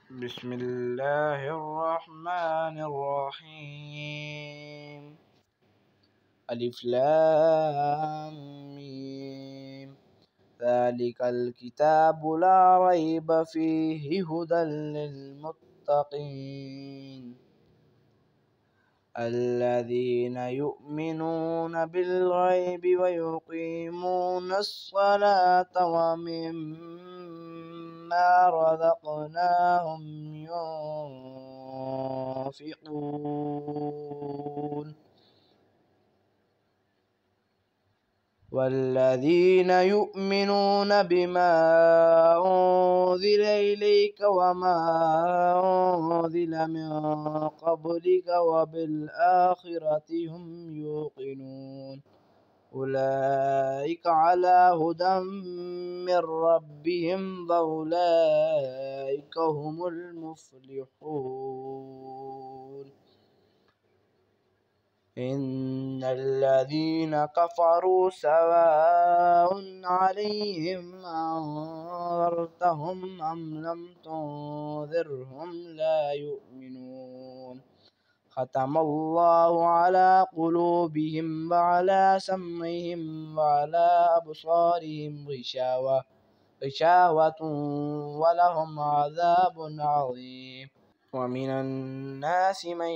بسم الله الرحمن الرحيم. ألف لام ميم. ذلك الكتاب لا ريب فيه هدى للمتقين الذين يؤمنون بالغيب ويقيمون الصلاة ومما رزقناهم ينفقون والذين يؤمنون بما أنزل إليك وما أنزل من قبلك وبالآخرة هم يوقنون أولئك على هدى من ربهم وأولئك هم المفلحون. إن الذين كفروا سواء عليهم أنذرتهم أم لم تنذرهم لا يؤمنون ختم الله على قلوبهم وعلى سمعهم وعلى أبصارهم غشاوة ولهم عذاب عظيم. ومن الناس من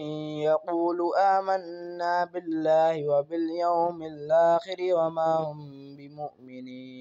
يقول آمنا بالله وباليوم الآخر وما هم بمؤمنين.